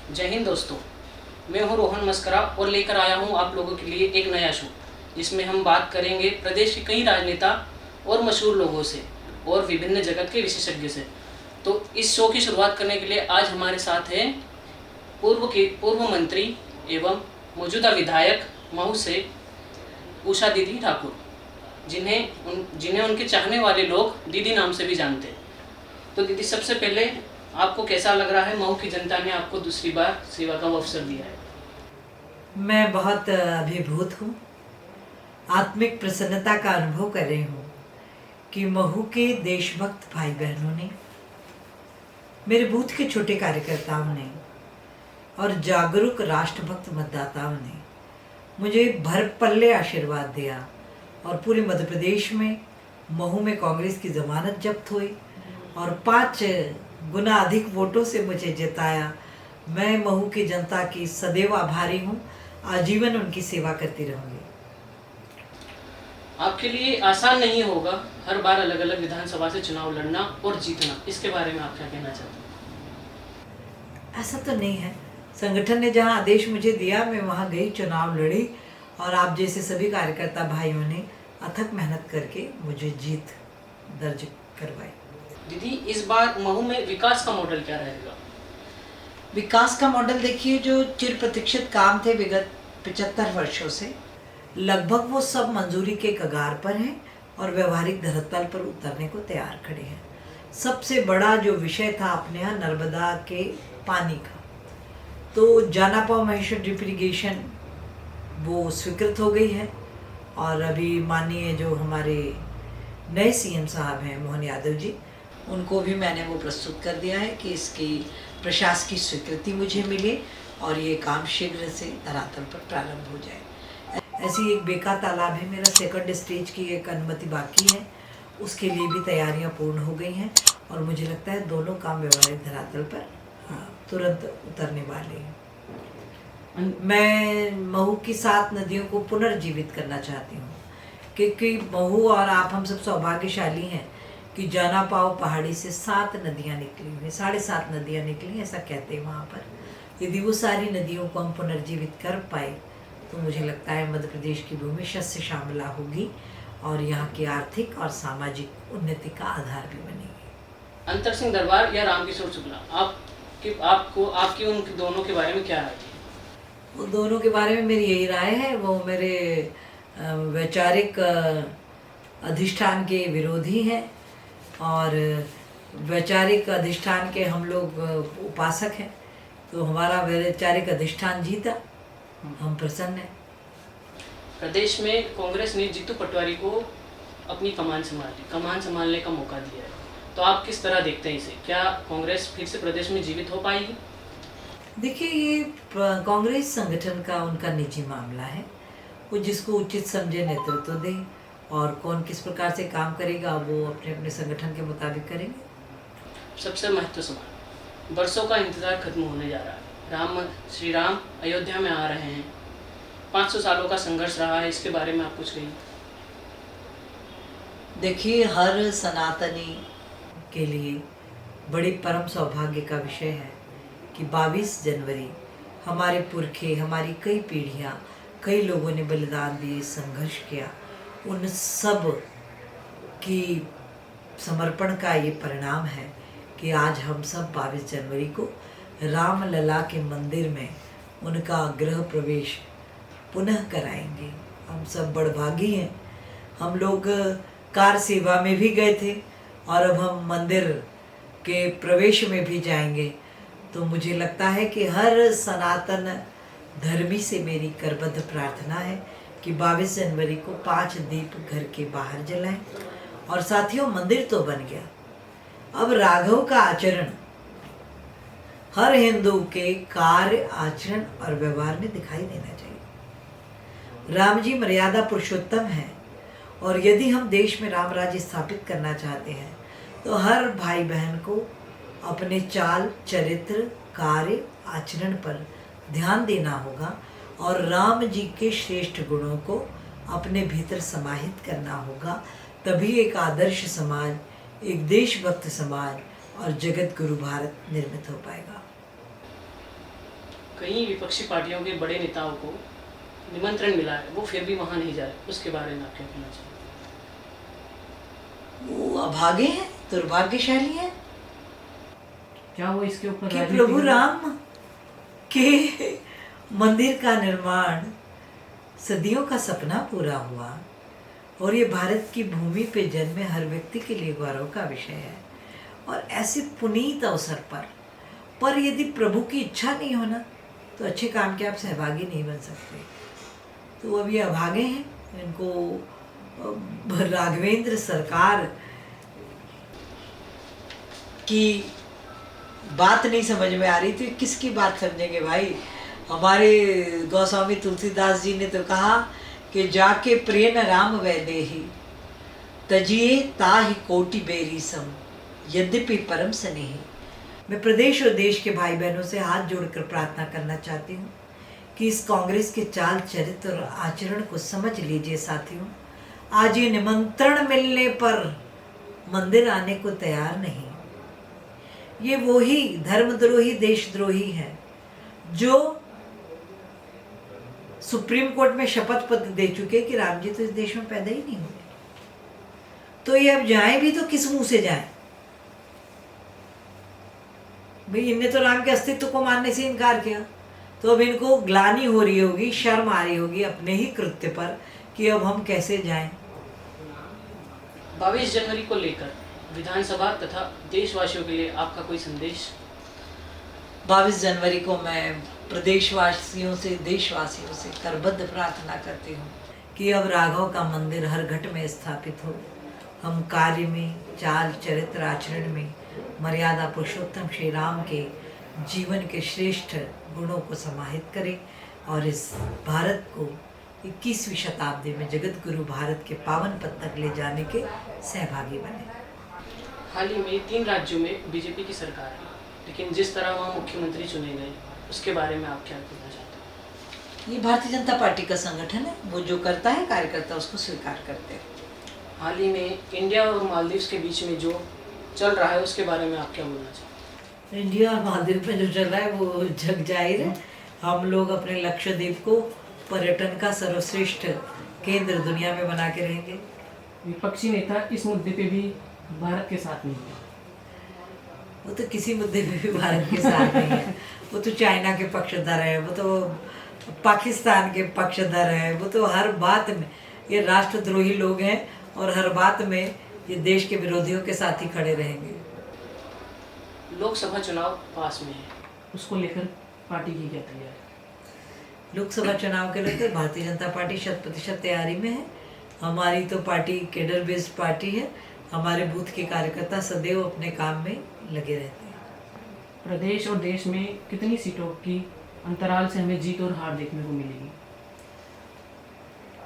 जय हिंद दोस्तों। मैं हूं रोहन मस्करा और लेकर आया हूं आप लोगों के लिए एक नया शो, जिसमें हम बात करेंगे प्रदेश के कई राजनेता और मशहूर लोगों से और विभिन्न जगत के विशेषज्ञ से। तो इस शो की शुरुआत करने के लिए आज हमारे साथ हैं पूर्व मंत्री एवं मौजूदा विधायक महू से उषा दीदी ठाकुर, जिन्हें उनके चाहने वाले लोग दीदी नाम से भी जानते हैं। तो दीदी, सबसे पहले आपको कैसा लग रहा है, मऊ की जनता ने आपको दूसरी बार सेवा का अवसर दिया है? मैं बहुत अभिभूत हूँ, आत्मिक प्रसन्नता का अनुभव कर रही हूँ कि महू के देशभक्त भाई बहनों ने, मेरे बूथ के छोटे कार्यकर्ताओं ने और जागरूक राष्ट्रभक्त मतदाताओं ने मुझे भर पल्ले आशीर्वाद दिया और पूरे मध्य प्रदेश में महू में कांग्रेस की जमानत जब्त हुई और 5 गुना अधिक वोटों से मुझे जिताया। मैं महू की जनता की सदैव आभारी हूँ, आजीवन उनकी सेवा करती रहूँगी। आपके लिए आसान नहीं होगा हर बार अलग अलग विधानसभा से चुनाव लड़ना और जीतना, इसके बारे में आप क्या कहना चाहते हैं? ऐसा तो नहीं है, संगठन ने जहाँ आदेश मुझे दिया मैं वहाँ गई, चुनाव लड़ी और आप जैसे सभी कार्यकर्ता भाइयों ने अथक मेहनत करके मुझे जीत दर्ज करवाई। दीदी, इस बार महू में विकास का मॉडल क्या रहेगा? विकास का मॉडल देखिए, जो चिर प्रतीक्षित काम थे विगत 75 वर्षों से, लगभग वो सब मंजूरी के कगार पर हैं और व्यवहारिक धरातल पर उतरने को तैयार खड़े हैं। सबसे बड़ा जो विषय था अपने यहाँ नर्मदा के पानी का, तो जानापाव महेश्वर ड्रिप इरिगेशन वो स्वीकृत हो गई है और अभी माननीय जो हमारे नए सीएम साहब हैं मोहन यादव जी, उनको भी मैंने वो प्रस्तुत कर दिया है कि इसकी प्रशासकीय स्वीकृति मुझे मिले और ये काम शीघ्र से धरातल पर प्रारंभ हो जाए। ऐसी एक बेका तालाब है, मेरा सेकंड स्टेज की एक अनुमति बाकी है, उसके लिए भी तैयारियां पूर्ण हो गई हैं और मुझे लगता है दोनों काम व्यवहारिक धरातल पर तुरंत उतरने वाले हैं। मैं महू की 7 नदियों को पुनर्जीवित करना चाहती हूँ, क्योंकि महू और आप हम सब सौभाग्यशाली हैं कि जानापाव पहाड़ी से 7 नदियाँ निकली हुई, 7.5 नदियाँ निकली, ऐसा कहते हैं वहाँ पर। यदि वो सारी नदियों को हम पुनर्जीवित कर पाए तो मुझे लगता है मध्य प्रदेश की भूमि शस्य श्यामला होगी और यहाँ की आर्थिक और सामाजिक उन्नति का आधार भी बनेगी। अंतर सिंह दरबार या रामकिशोर शुक्ला, आपकी उन दोनों के बारे में क्या राय है? वो दोनों के बारे में मेरी यही राय है, वो मेरे वैचारिक अधिष्ठान के विरोधी हैं और वैचारिक अधिष्ठान के हम लोग उपासक हैं, तो हमारा वैचारिक अधिष्ठान जीता, हम प्रसन्न हैं। प्रदेश में कांग्रेस ने जीतू पटवारी को अपनी कमान संभालने का मौका दिया है, तो आप किस तरह देखते हैं इसे? क्या कांग्रेस फिर से प्रदेश में जीवित हो पाएगी? देखिए, ये कांग्रेस संगठन का उनका निजी मामला है, वो जिसको उचित समझे नेतृत्व दे और कौन किस प्रकार से काम करेगा वो अपने अपने संगठन के मुताबिक करेंगे। सबसे महत्वपूर्ण सवाल, वर्षों का इंतजार खत्म होने जा रहा है, श्री राम अयोध्या में आ रहे हैं, 500 सालों का संघर्ष रहा है, इसके बारे में आप कुछ कहिए। देखिए, हर सनातनी के लिए बड़ी परम सौभाग्य का विषय है कि 22 जनवरी हमारे पुरखे, हमारी कई पीढ़ियाँ, कई लोगों ने बलिदान दिए, संघर्ष किया, उन सब की समर्पण का ये परिणाम है कि आज हम सब 22 जनवरी को रामलला के मंदिर में उनका गृह प्रवेश पुनः कराएंगे। हम सब बड़भागी हैं, हम लोग कार सेवा में भी गए थे और अब हम मंदिर के प्रवेश में भी जाएंगे। तो मुझे लगता है कि हर सनातन धर्मी से मेरी करबद्ध प्रार्थना है कि 22 जनवरी को 5 दीप घर के बाहर जलाएं। और साथियों, मंदिर तो बन गया, अब राघव का आचरण हर हिंदू के कार्य, आचरण और व्यवहार में दिखाई देना चाहिए। राम जी मर्यादा पुरुषोत्तम हैं और यदि हम देश में राम राज्य स्थापित करना चाहते हैं तो हर भाई बहन को अपने चाल, चरित्र, कार्य, आचरण पर ध्यान देना होगा और राम जी के श्रेष्ठ गुणों को अपने भीतर समाहित करना होगा। तभी एक आदर्श समाज, एक देशभक्त समाज और जगत गुरु भारत निर्मित हो पाएगा। कई विपक्षी पार्टियों के बड़े नेताओं को निमंत्रण मिला है, वो फिर भी वहाँ नहीं जा रहे, उसके बारे में आप क्या कहना चाहिए? वो अभागे हैं, दुर्भाग्यशाली हैं क्या वो इसके ऊपर कि प्रभु राम के मंदिर का निर्माण सदियों का सपना पूरा हुआ और ये भारत की भूमि पे जन्मे हर व्यक्ति के लिए गौरव का विषय है। और ऐसे पुनीत अवसर पर यदि प्रभु की इच्छा नहीं होना तो अच्छे काम के आप सहभागी नहीं बन सकते। तो अब ये अभागे हैं, इनको राघवेंद्र सरकार की बात नहीं समझ में आ रही थी। किसकी बात समझेंगे भाई? हमारे गोस्वामी तुलसीदास जी ने तो कहा कि जाके प्रिय न राम वैदेही तजिए ताहि कोटि बेरी सम यद्यपि परम स्नेही। मैं प्रदेश और देश के भाई बहनों से हाथ जोड़कर प्रार्थना करना चाहती हूँ कि इस कांग्रेस के चाल चरित्र और आचरण को समझ लीजिए साथियों। आज ये निमंत्रण मिलने पर मंदिर आने को तैयार नहीं। ये वही धर्मद्रोही देशद्रोही है जो सुप्रीम कोर्ट में शपथ पत्र दे चुके कि राम जी तो इस देश में पैदा ही नहीं हुए। तो ये अब जाए भी तो किस मुंह से जाए? भाई इनने तो राम के अस्तित्व को मानने से इनकार किया, तो अब इनको ग्लानि हो रही होगी, शर्म आ रही होगी अपने ही कृत्य पर कि अब हम कैसे जाएं। 22 जनवरी को लेकर विधानसभा तथा देशवासियों के लिए आपका कोई संदेश? 22 जनवरी को मैं प्रदेशवासियों से, देशवासियों से करबद्ध प्रार्थना करती हूँ कि अब राघव का मंदिर हर घट में स्थापित हो। हम कार्य में, चाल चरित्र आचरण में मर्यादा पुरुषोत्तम श्री राम के जीवन के श्रेष्ठ गुणों को समाहित करें और इस भारत को 21वीं शताब्दी में जगत गुरु भारत के पावन पद तक ले जाने के सहभागी बने। हाल ही में 3 राज्यों में बीजेपी की सरकार है, लेकिन जिस तरह वहाँ मुख्यमंत्री चुने गए उसके बारे में आप क्या कहना चाहते हैं? ये भारतीय जनता पार्टी का संगठन है, वो जो करता है कार्यकर्ता उसको स्वीकार करते हैं। हाल ही में इंडिया और मालदीव्स के बीच में जो चल रहा है उसके बारे में आप क्या बोलना चाहते हैं? इंडिया और मालदीव में जो चल रहा है वो जग जाहिर है। हम लोग अपने लक्षद्वीप को पर्यटन का सर्वश्रेष्ठ केंद्र दुनिया में बना के रहेंगे। विपक्षी नेता इस मुद्दे पे भी भारत के साथ नहीं है। वो तो किसी मुद्दे पे भी भारत के साथ नहीं है। वो तो चाइना के पक्षधर है, वो तो पाकिस्तान के पक्षधर है, वो तो हर बात में ये राष्ट्रद्रोही लोग हैं और हर बात में ये देश के विरोधियों के साथ ही खड़े रहेंगे। लोकसभा चुनाव पास में है, उसको लेकर पार्टी की क्या तैयारी? लोकसभा चुनाव के लेकर भारतीय जनता पार्टी 100% तैयारी में है। हमारी तो पार्टी केडर बेस्ड पार्टी है। हमारे बूथ के कार्यकर्ता सदैव अपने काम में लगे रहते हैं। प्रदेश और देश में कितनी सीटों की अंतराल से हमें जीत और हार देखने को मिलेगी?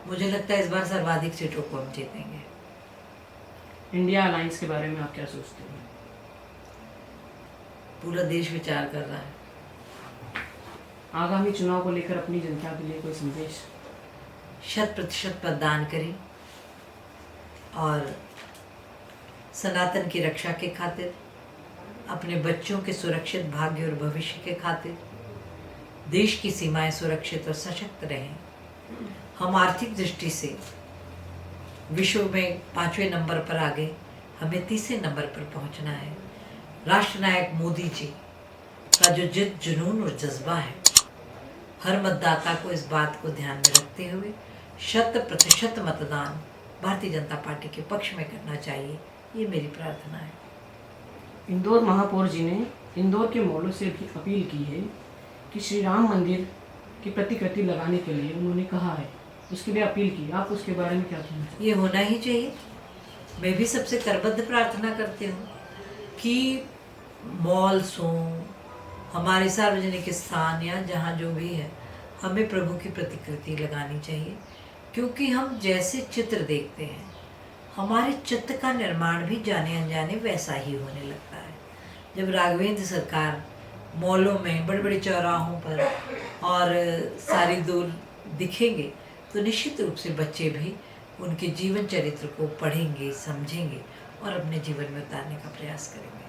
मुझे लगता है इस बार सर्वाधिक सीटों को हम जीतेंगे। इंडिया अलायंस के बारे में आप क्या सोचते हैं? पूरा देश विचार कर रहा है। आगामी चुनाव को लेकर अपनी जनता के लिए कोई संदेश? 100% मतदान करें और सनातन की रक्षा के खातिर, अपने बच्चों के सुरक्षित भाग्य और भविष्य के खातिर, देश की सीमाएं सुरक्षित और सशक्त रहें। हम आर्थिक दृष्टि से विश्व में 5वें नंबर पर आ गए, हमें 30वें नंबर पर पहुंचना है। राष्ट्रनायक मोदी जी का जो जिद, जुनून और जज्बा है, हर मतदाता को इस बात को ध्यान में रखते हुए 100% मतदान भारतीय जनता पार्टी के पक्ष में करना चाहिए। ये मेरी प्रार्थना है। इंदौर महापौर जी ने इंदौर के मॉलों से भी अपील की है कि श्री राम मंदिर की प्रतिकृति लगाने के लिए उन्होंने कहा है, उसके लिए अपील की। आप उसके बारे में क्या कहना चाहते हैं? ये होना ही चाहिए। मैं भी सबसे करबद्ध प्रार्थना करती हूँ कि मॉल्स हों, हमारे सार्वजनिक स्थान या जहाँ जो भी है, हमें प्रभु की प्रतिकृति लगानी चाहिए। क्योंकि हम जैसे चित्र देखते हैं, हमारे चित्त का निर्माण भी जाने अनजाने वैसा ही होने लगता है। जब राघवेंद्र सरकार मॉलों में, बड़े बड़े चौराहों पर और सारी दूर दिखेंगे तो निश्चित रूप से बच्चे भी उनके जीवन चरित्र को पढ़ेंगे, समझेंगे और अपने जीवन में उतारने का प्रयास करेंगे।